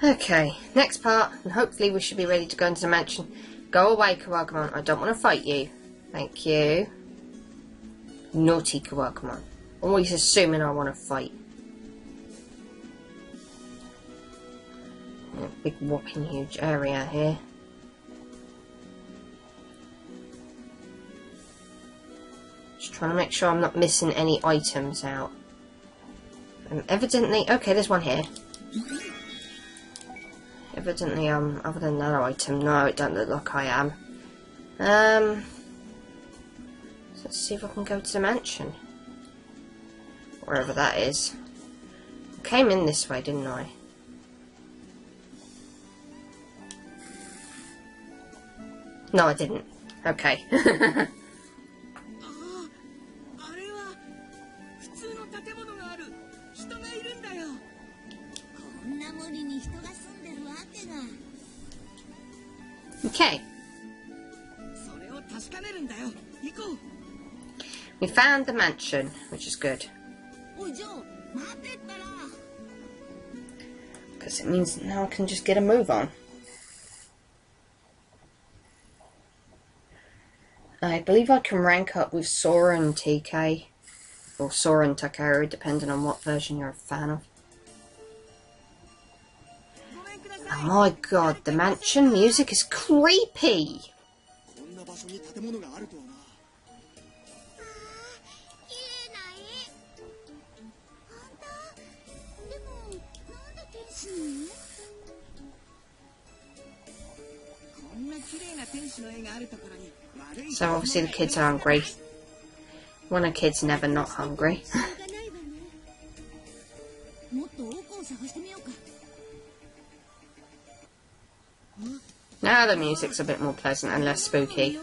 Okay, next part, and hopefully we should be ready to go into the mansion. Go away, Kawagamon. I don't want to fight you. Thank you. Naughty Kawagamon. Always assuming I want to fight. A big whopping huge area here. Just trying to make sure I'm not missing any items out. Evidently, okay, there's one here. Evidently, other than that item, no, it doesn't look like I am. So let's see if I can go to the mansion. Wherever that is. I came in this way, didn't I? No, I didn't. Okay. Okay. We found the mansion, which is good. Because it means now I can just get a move on. I believe I can rank up with Sora and TK. Or Sora and Takeru, depending on what version you're a fan of. Oh my god, the mansion music is creepy! So obviously the kids are hungry. When a kid's never not hungry. Now the music's a bit more pleasant and less spooky.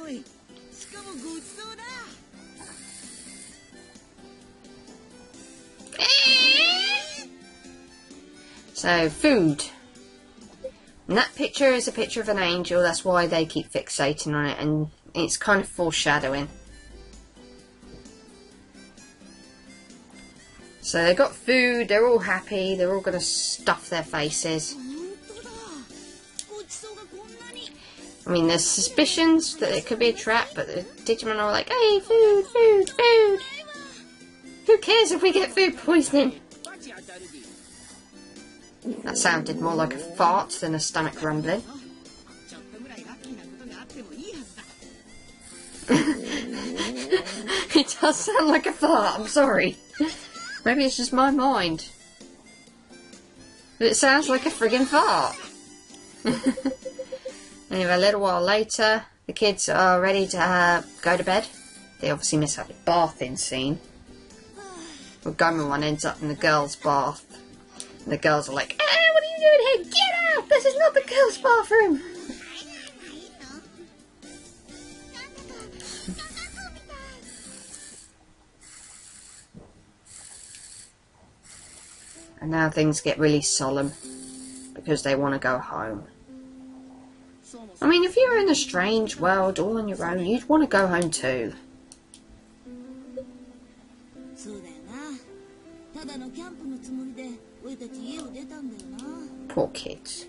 So, food. And that picture is a picture of an angel, that's why they keep fixating on it, and it's kind of foreshadowing. So they got food, they're all happy, they're all going to stuff their faces. I mean, there's suspicions that it could be a trap, but the Digimon are like, hey, food, food, food! Who cares if we get food poisoning? That sounded more like a fart than a stomach rumbling. It does sound like a fart, I'm sorry. Maybe it's just my mind. But it sounds like a friggin' fart. Anyway, a little while later, the kids are ready to go to bed. They obviously miss out the bathing scene. Well, Gomamon ends up in the girls' bath. And the girls are like, "Ah, what are you doing here? Get out! This is not the girls' bathroom!" And now things get really solemn. Because they want to go home. I mean, if you're in a strange world all on your own, you'd want to go home too. Poor kids.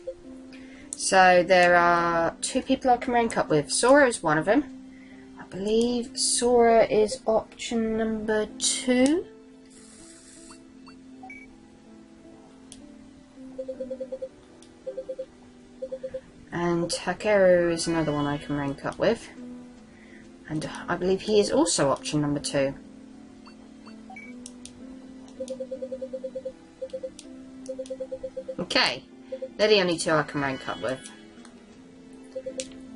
So there are 2 people I can rank up with. Sora is one of them. I believe Sora is option number 2. And Takeru is another one I can rank up with. And I believe he is also option number 2. Okay, they're the only 2 I can rank up with.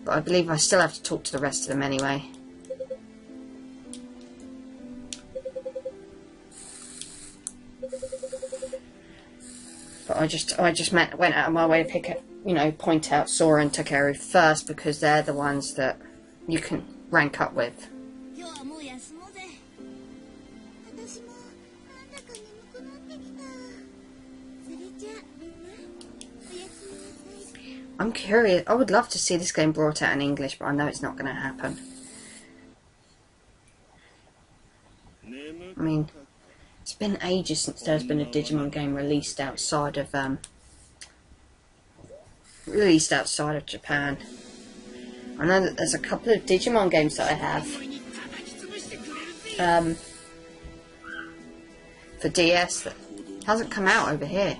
But I believe I still have to talk to the rest of them anyway. But I just went out of my way to pick it. You know, point out Sora and Takeru first because they're the ones that you can rank up with. I'm curious. I would love to see this game brought out in English, but I know it's not going to happen. I mean, it's been ages since there's been a Digimon game released outside of released outside of Japan. I know that there's a couple of Digimon games that I have for DS that hasn't come out over here,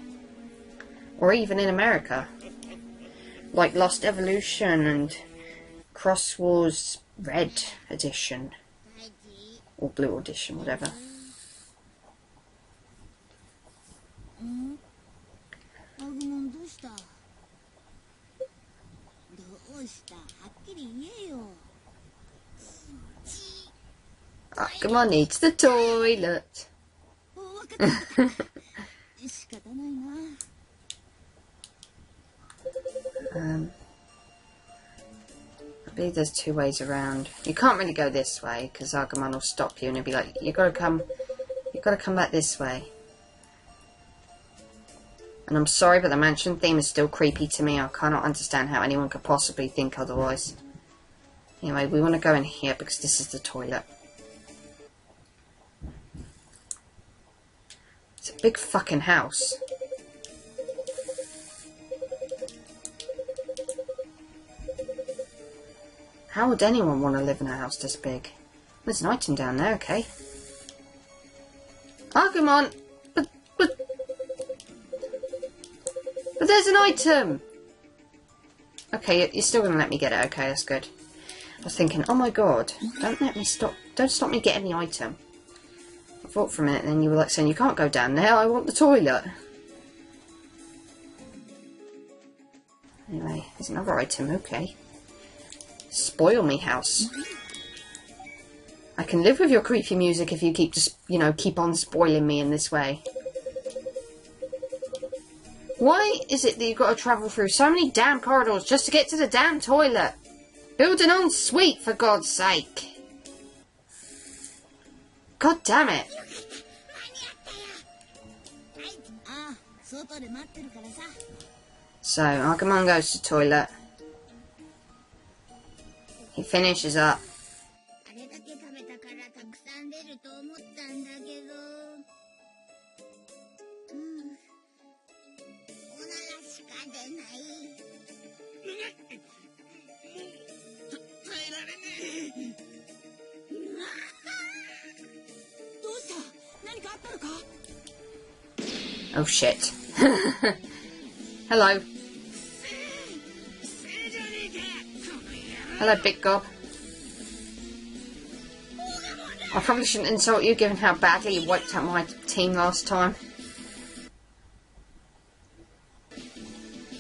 or even in America, like Lost Evolution and Cross Wars Red Edition, or Blue Edition, whatever. Agumon needs the toilet. I believe there's two ways around. You can't really go this way because Agumon will stop you and he'll be like, you've got to come back this way. And I'm sorry, but the mansion theme is still creepy to me. I cannot understand how anyone could possibly think otherwise. Anyway, we want to go in here because this is the toilet. It's a big fucking house. How would anyone want to live in a house this big? There's an item down there, okay. Agumon! But there's an item! Okay, you're still going to let me get it. Okay, that's good. I was thinking, oh my god, don't stop me getting the item. I thought for a minute, and then you were like saying, you can't go down there, I want the toilet. Anyway, there's another item, okay. Spoil me, house. I can live with your creepy music if you keep just, keep on spoiling me in this way. Why is it that you've got to travel through so many damn corridors just to get to the damn toilet? Build an ensuite, for God's sake. God damn it. So, Agumon goes to toilet. He finishes up. Oh shit. Hello. Hello, Big Gob. I probably shouldn't insult you given how badly you wiped out my team last time.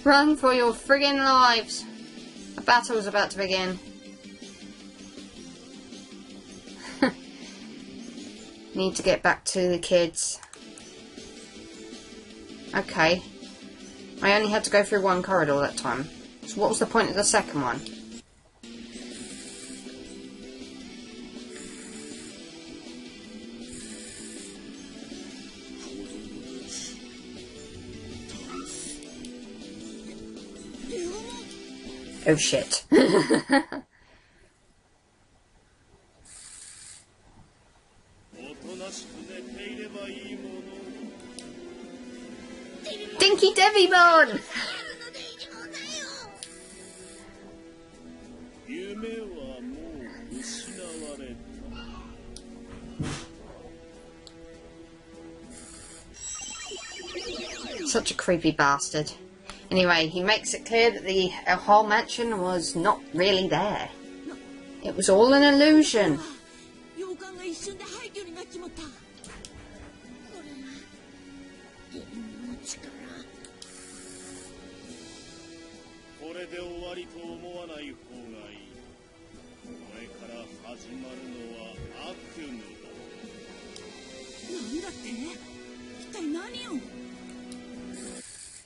Run for your friggin' lives! A battle's about to begin. Need to get back to the kids. Okay. I only had to go through one corridor that time. So what was the point of the second one? Oh shit. Dinky Devimon! Such a creepy bastard. Anyway, he makes it clear that the whole mansion was not really there. It was all an illusion.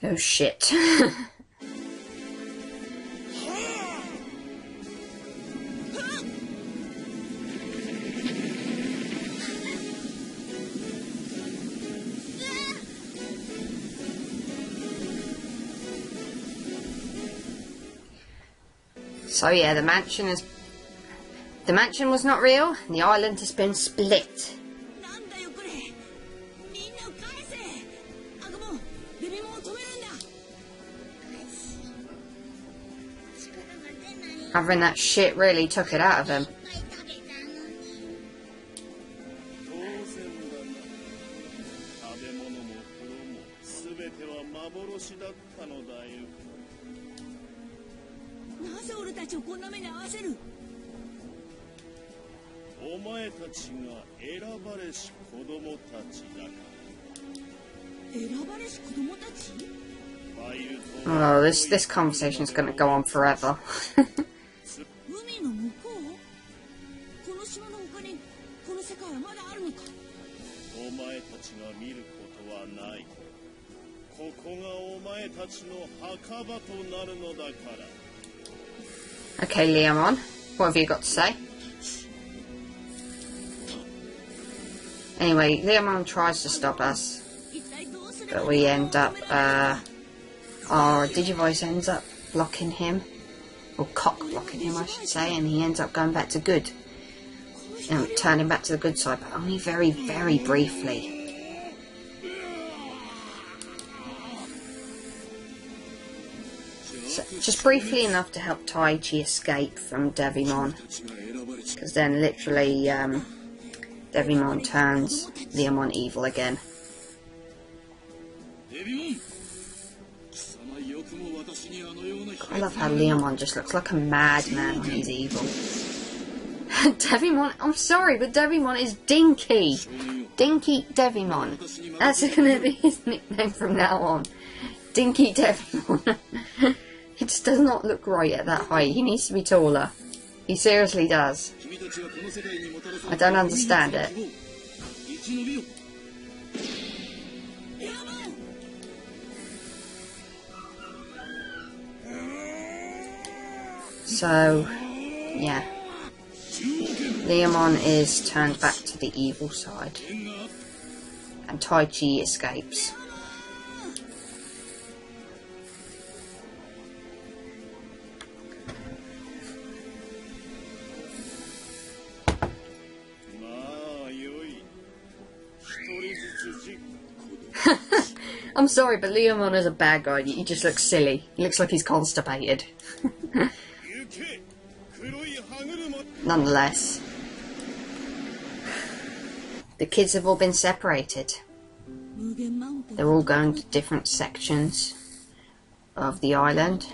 Oh shit. So yeah, the mansion was not real, and the island has been split. Having that shit really took it out of him. Oh, this conversation is going to go on forever. Okay, Leomon, what have you got to say? Anyway, Leomon tries to stop us, but we end up, our Digivoice ends up blocking him, or cock-blocking him I should say, and he ends up going back to good, and turning back to the good side, but only very, very briefly. So, just briefly enough to help Taichi escape from Devimon, because then literally Devimon turns Leomon evil again. I love how Leomon just looks like a madman when he's evil. Devimon, I'm sorry, but Devimon is Dinky. Dinky Devimon. That's going to be his nickname from now on. Dinky Devimon. He just does not look right at that height. He needs to be taller. He seriously does. I don't understand it. So, yeah. Leomon is turned back to the evil side. And Taichi escapes. I'm sorry, but Leomon is a bad guy. He just looks silly. He looks like he's constipated. Nonetheless, the kids have all been separated. They're all going to different sections of the island,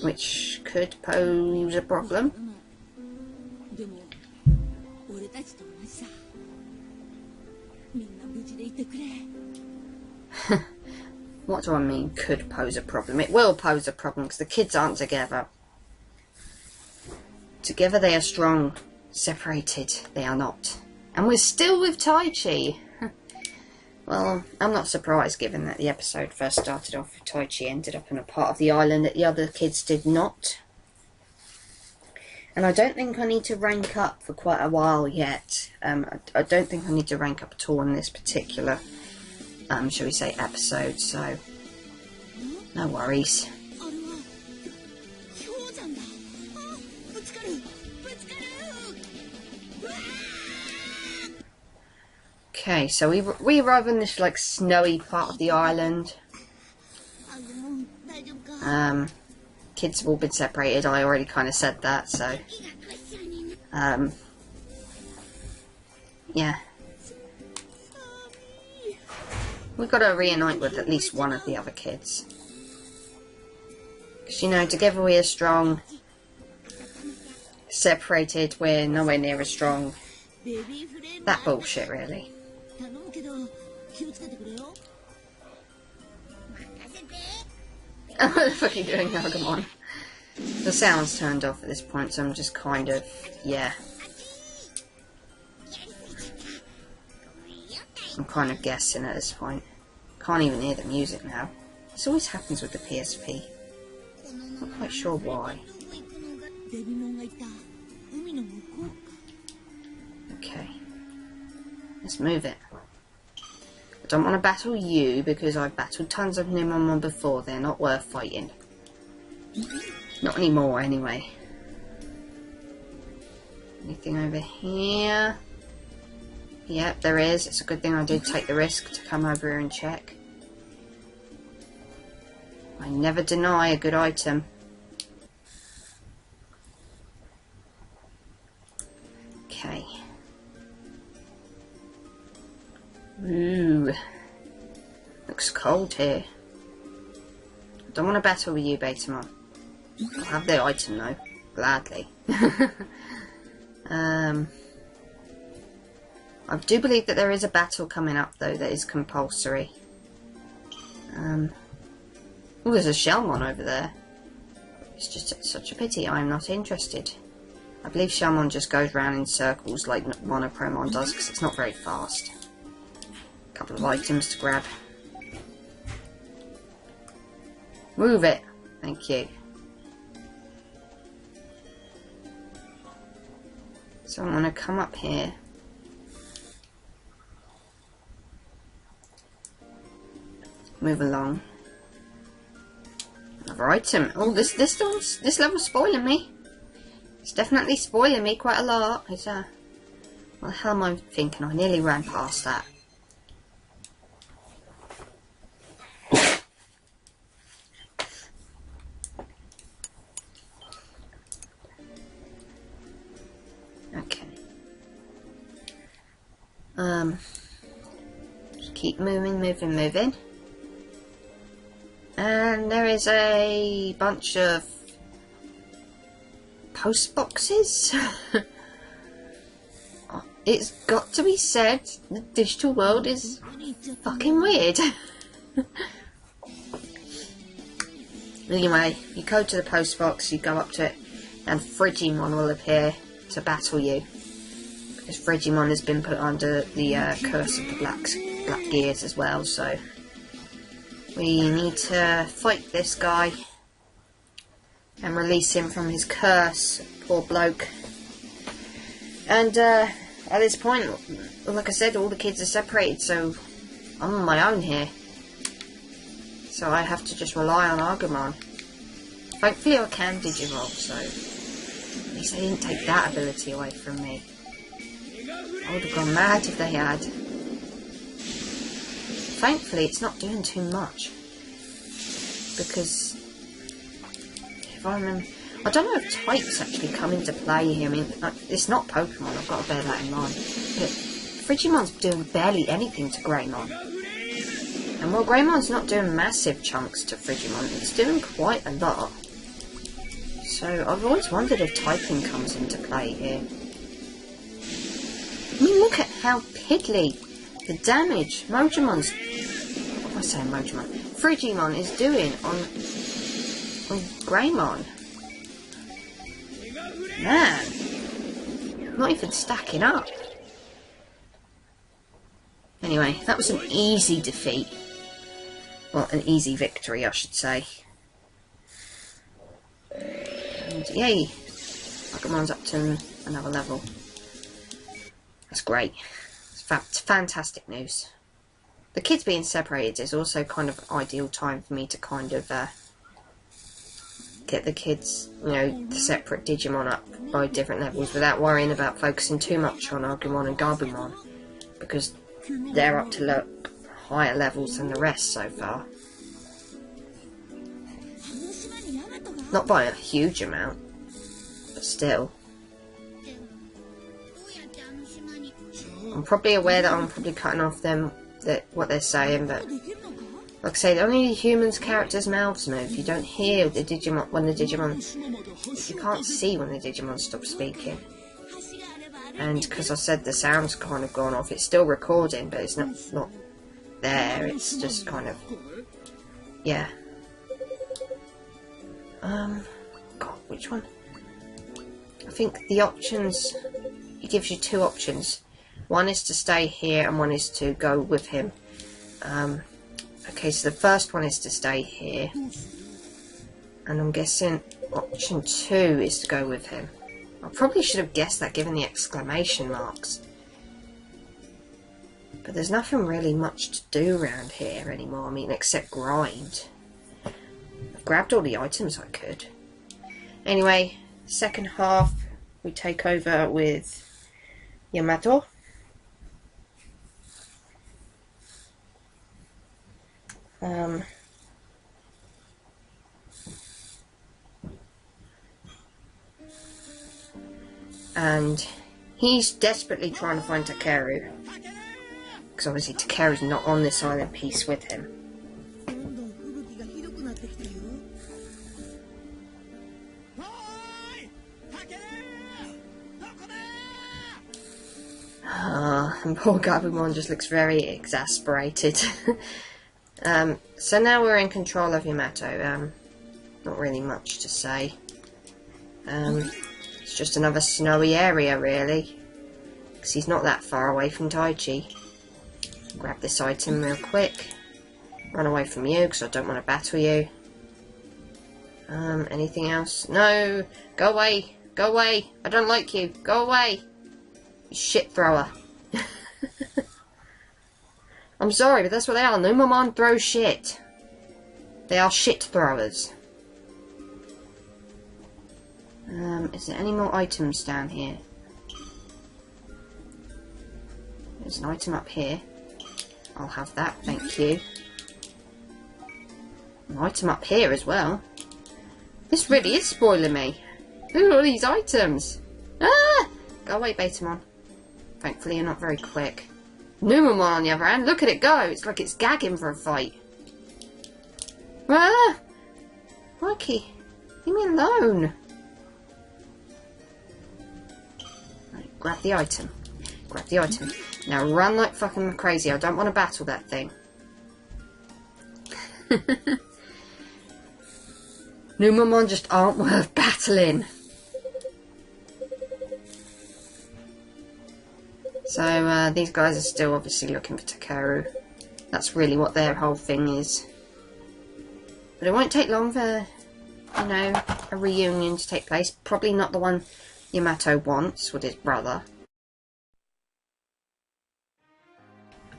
which could pose a problem. What do I mean, could pose a problem? It will pose a problem because the kids aren't together. Together they are strong, separated they are not. And we're still with Taichi. Well, I'm not surprised given that the episode first started off with Taichi ended up in a part of the island that the other kids did not. And I don't think I need to rank up for quite a while yet. I don't think I need to rank up at all in this particular, shall we say, episode, so no worries. Okay, so we arrive on this like snowy part of the island. Kids have all been separated. I already kind of said that, so yeah, we've got to reunite with at least one of the other kids, because you know, together we are strong, separated we're nowhere near as strong. That bullshit, really. What the fuck are you doing, Agumon? The sound's turned off at this point, so I'm just kind of, yeah. I'm kind of guessing at this point. Can't even hear the music now. This always happens with the PSP. Not quite sure why. Okay. Let's move it. I don't want to battle you because I've battled tons of Nimon before. They're not worth fighting. Not anymore, anyway. Anything over here? Yep, there is. It's a good thing I did take the risk to come over here and check. I never deny a good item. cold here. I don't want to battle with you, Betamon. I'll have the item though, gladly. I do believe that there is a battle coming up though that is compulsory. Oh, there's a Shellmon over there. It's just such a pity I'm not interested. I believe Shellmon just goes round in circles like Monopromon does because it's not very fast. A couple of items to grab. Move it! Thank you. So I'm going to come up here. Move along. Another item. Oh, this level's spoiling me. It's definitely spoiling me quite a lot. It's what the hell am I thinking? I nearly ran past that. Okay. Just keep moving. And there is a bunch of post boxes. It's got to be said, the digital world is fucking weird. Anyway, you go to the post box, you go up to it, and Frigimon will appear to battle you. Because Frigimon has been put under the curse of the black gears as well, so we need to fight this guy and release him from his curse, poor bloke. And at this point, like I said, all the kids are separated, so I'm on my own here. So I have to just rely on Agumon. Thankfully I can Digivolve, so at least they didn't take that ability away from me. I would have gone mad if they had. Thankfully it's not doing too much. Because if I remember, I don't know if types actually come into play here. I mean, it's not Pokemon, I've got to bear that in mind. But Frigimon's doing barely anything to Greymon. And while Greymon's not doing massive chunks to Frigimon, it's doing quite a lot. So I've always wondered if typing comes into play here. I mean, look at how piddly the damage Mojamon's... What am I saying, Mojamon? Frigimon is doing on Greymon. Man, not even stacking up. Anyway, that was an easy defeat. Well, an easy victory, I should say. And yay, Pokemon's up to another level. That's great. It's fantastic news. The kids being separated is also kind of an ideal time for me to kind of get the kids, you know, the separate Digimon up by different levels without worrying about focusing too much on Agumon and Garbumon, because they're up to higher levels than the rest so far. Not by a huge amount, but still. I'm probably aware that I'm probably cutting off them, what they're saying, but like I say, only the humans' characters' mouths move. You don't hear the Digimon when the Digimon. You can't see when the Digimon stop speaking. And because I said the sound's kind of gone off, it's still recording, but it's not there. It's just kind of, yeah. God, which one? I think the options. It gives you two options. One is to stay here, and one is to go with him. Okay, so the first one is to stay here, and I'm guessing option 2 is to go with him. I probably should have guessed that given the exclamation marks. But there's nothing really much to do around here anymore, I mean, except grind. I've grabbed all the items I could. Anyway, second half, we take over with Yamato. And he's desperately trying to find Takeru, because obviously Takeru's not on this island piece with him. And poor Gabumon just looks very exasperated. So now we're in control of Yamato. Not really much to say. It's just another snowy area, really. Because he's not that far away from Taichi. Grab this item real quick. Run away from you, because I don't want to battle you. Anything else? No! Go away! Go away! I don't like you! Go away! You shit thrower. I'm sorry, but that's what they are. Numamon throw shit. They are shit throwers. Is there any more items down here? There's an item up here. I'll have that, thank you. An item up here as well. This really is spoiling me. Look at all these items. Ah! Go away, Betamon. Thankfully you're not very quick. Numamon on the other hand, look at it go. It's like it's gagging for a fight. Ah! Mikey, leave me alone. Right, grab the item. Grab the item. Now run like fucking crazy. I don't want to battle that thing. Numamon just aren't worth battling. So these guys are still obviously looking for Takeru. That's really what their whole thing is. But it won't take long for, you know, a reunion to take place. Probably not the one Yamato wants with his brother.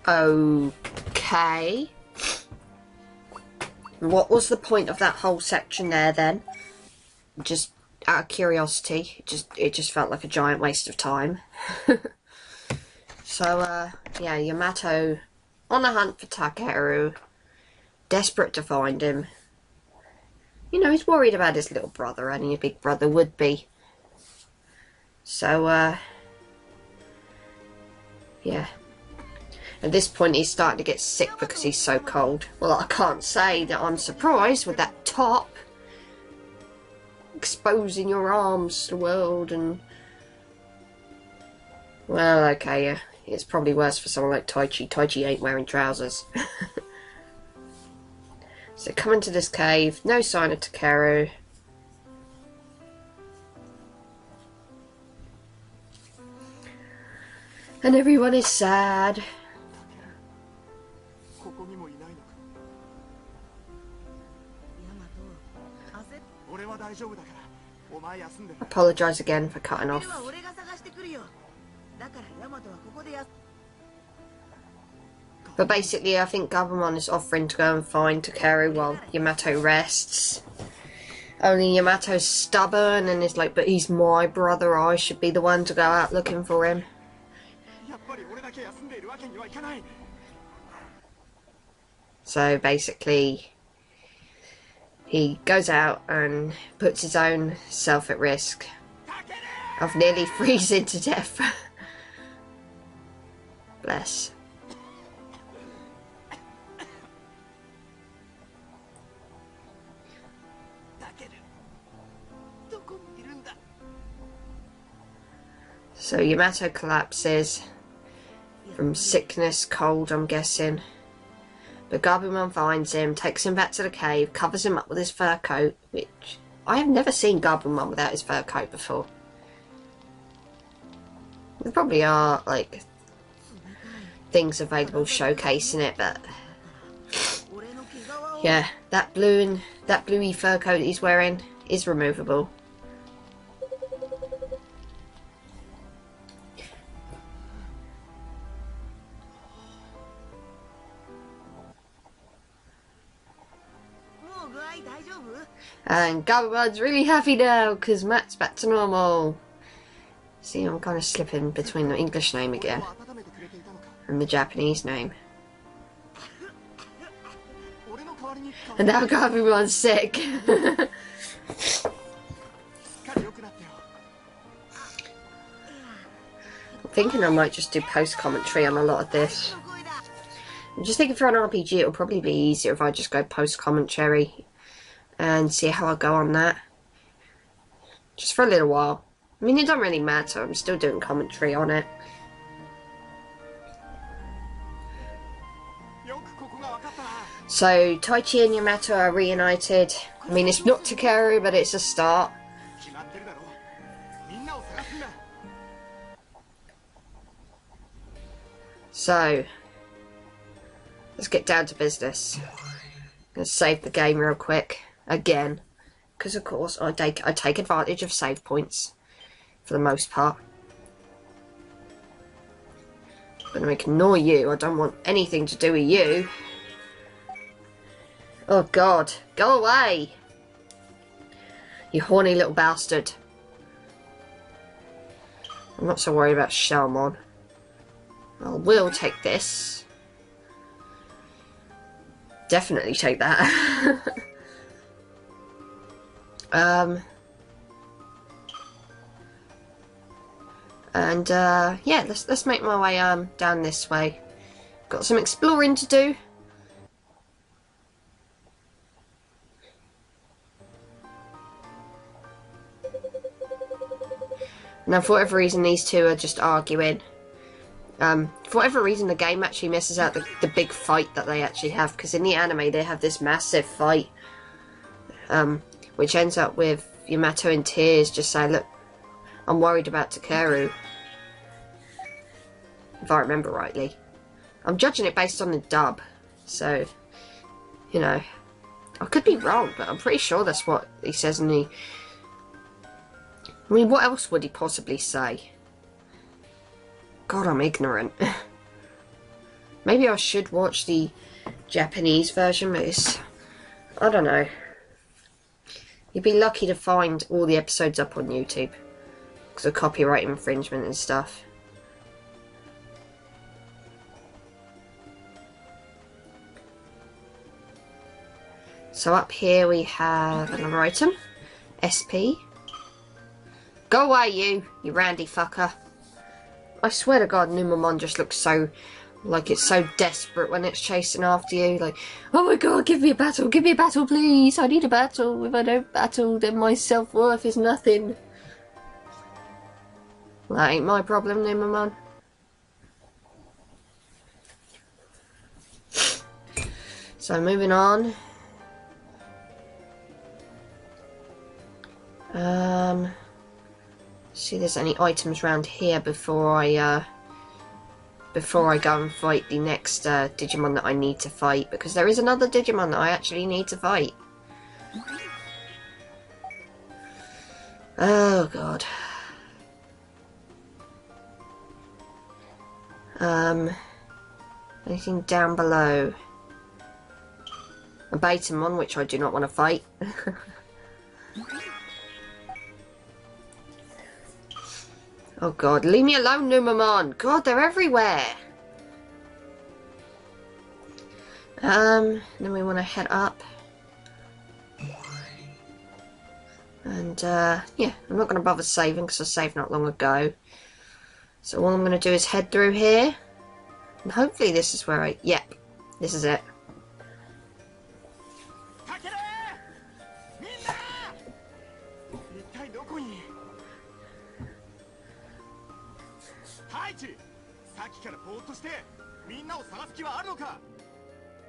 Okay. What was the point of that whole section there then? Just out of curiosity, it just felt like a giant waste of time. So, yeah, Yamato on the hunt for Takeru, desperate to find him. You know, he's worried about his little brother, and his big brother would be. So, yeah. At this point, he's starting to get sick because he's so cold. Well, I can't say that I'm surprised with that top. Exposing your arms to the world and... Well, okay, yeah. It's probably worse for someone like Taichi. Taichi ain't wearing trousers. So come into this cave. No sign of Takeru. And everyone is sad. Apologise again for cutting off. But basically I think Devimon is offering to go and find Takeru while Yamato rests. Only Yamato's stubborn and is like, but he's my brother, I should be the one to go out looking for him. So basically he goes out and puts his own self at risk of nearly freezing to death. Bless. So Yamato collapses from sickness, cold, I'm guessing. But Gabumon finds him, takes him back to the cave, covers him up with his fur coat, which I have never seen Gabumon without his fur coat before. There probably are, like, things available showcasing it, but yeah, that bluey fur coat he's wearing is removable. And Gabumon's really happy now because Matt's back to normal. See, I'm kind of slipping between the English name again and the Japanese name. And now Gabumon's sick. I'm thinking I might just do post-commentary on a lot of this. I'm just thinking for an RPG it'll probably be easier if I just go post-commentary. and see how I go on that. Just for a little while. I mean, it doesn't really matter. I'm still doing commentary on it. So, Taichi and Yamato are reunited. I mean, it's not Takeru, but it's a start. So, let's get down to business. Let's save the game real quick. Again. Because, of course, I take advantage of save points. For the most part. I'm going to ignore you. I don't want anything to do with you. Oh God, go away! You horny little bastard. I'm not so worried about Shalmon. I will take this. Definitely take that. And yeah, let's make my way down this way. Got some exploring to do. Now, for whatever reason, these two are just arguing. For whatever reason, the game actually misses out the big fight that they actually have. Because in the anime, they have this massive fight. Which ends up with Yamato in tears, just saying, look, I'm worried about Takeru. If I remember rightly. I'm judging it based on the dub. So, you know. I could be wrong, but I'm pretty sure that's what he says in the... I mean, what else would he possibly say? God, I'm ignorant. Maybe I should watch the Japanese version, but it's... I don't know. You'd be lucky to find all the episodes up on YouTube. Because of copyright infringement and stuff. So up here we have another item. SP. Go away, you randy fucker. I swear to God, Numamon just looks so... like it's so desperate when it's chasing after you. Like, oh my God, give me a battle, please. I need a battle. If I don't battle, then my self-worth is nothing. Well, that ain't my problem, Numamon. So, moving on. See if there's any items around here before I go and fight the next Digimon that I need to fight, because there is another Digimon that I actually need to fight. Oh God. Anything down below? A Betamon, which I do not want to fight. Oh God, leave me alone, Numamon! God, they're everywhere! Then we want to head up. And, yeah, I'm not going to bother saving because I saved not long ago. So all I'm going to do is head through here. And hopefully this is where yep, this is it. Taichi! さっきからぼーっとしてみんなを探す気はあるのか？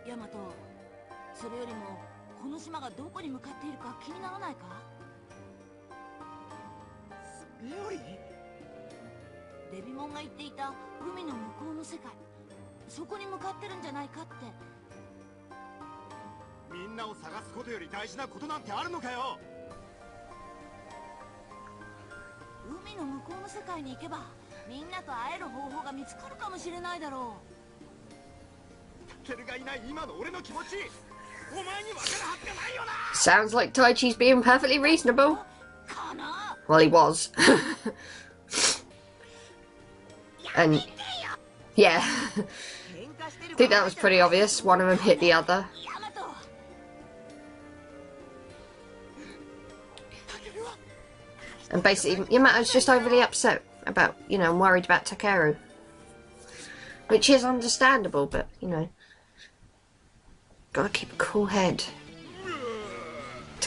ヤマト、それよりもこの島がどこに向かっているか気にならないか？それよりデビモンが言っていた海の向こうの世界、そこに向かってるんじゃないかって。みんなを探すことより大事なことなんてあるのかよ。海の向こうの世界に行けばみんなと会える方法が見つかるかもしれないだろう。タケルがいない今の俺の気持ち、お前に分かるはずがないよな。 Sounds like Taichi's being perfectly reasonable. かな？ Well, he was. And yeah, I think that was pretty obvious. One of them hit the other. And basically, Yamato's just overly upset about, you know, worried about Takeru. Which is understandable, but, you know, gotta keep a cool head.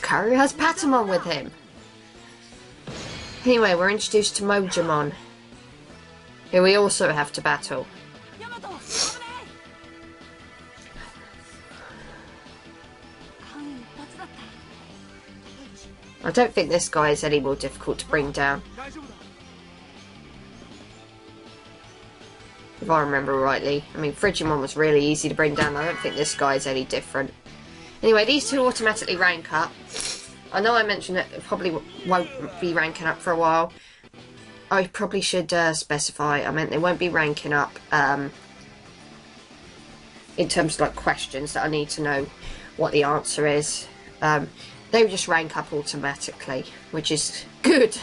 Karu has Patamon with him. Anyway, we're introduced to Mojamon, who we also have to battle. Yamato, I don't think this guy is any more difficult to bring down. If I remember rightly. I mean, Frigimon was really easy to bring down. I don't think this guy is any different. Anyway, these two automatically rank up. I know I mentioned that it probably won't be ranking up for a while. I probably should specify. I meant they won't be ranking up in terms of like questions that I need to know what the answer is. They will just rank up automatically, which is good.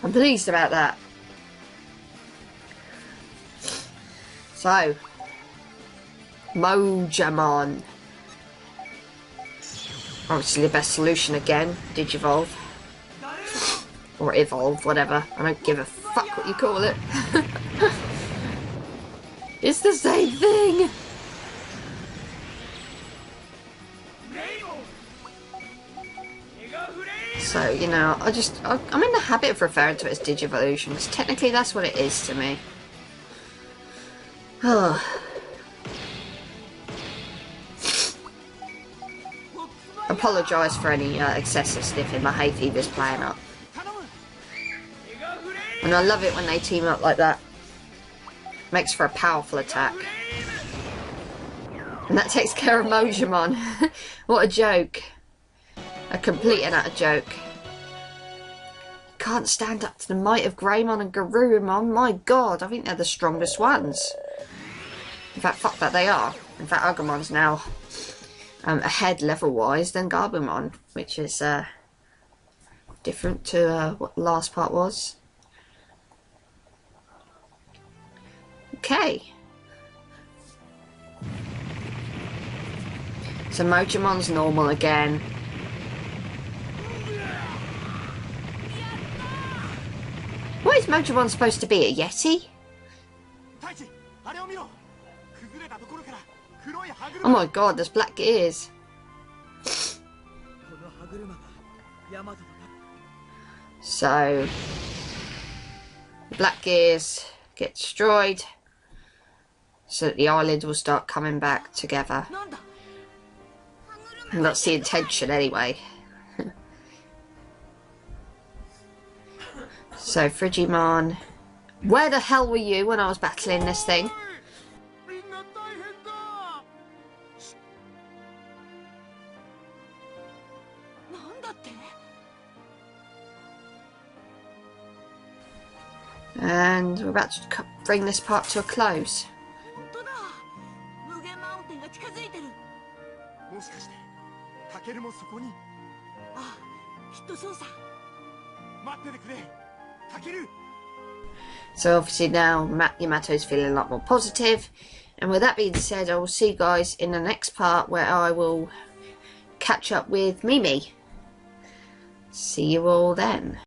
I'm pleased about that. So, Mojamon. Obviously the best solution again, Digivolve. Or Evolve, whatever. I don't give a fuck what you call it. It's the same thing! So, you know, I'm in the habit of referring to it as Digivolution, because technically that's what it is to me. Oh. Apologise for any excessive sniffing, my hay fever's playing up. And I love it when they team up like that. Makes for a powerful attack. And that takes care of Mojamon. What a joke. A complete and utter joke. Can't stand up to the might of Greymon and Garurumon. My god, I think they're the strongest ones. In fact, fuck that, they are. In fact, Agumon's now ahead level-wise than Garbumon, which is different to what the last part was. Okay. So Mojamon's normal again. What is Mojamon supposed to be, a Yeti? Oh my god, there's black gears. So, the black gears get destroyed so that the island will start coming back together. And that's the intention anyway. So, Frigimon, where the hell were you when I was battling this thing? And we're about to bring this part to a close. So obviously now Yamato's feeling a lot more positive. And with that being said, I will see you guys in the next part where I will catch up with Mimi. See you all then.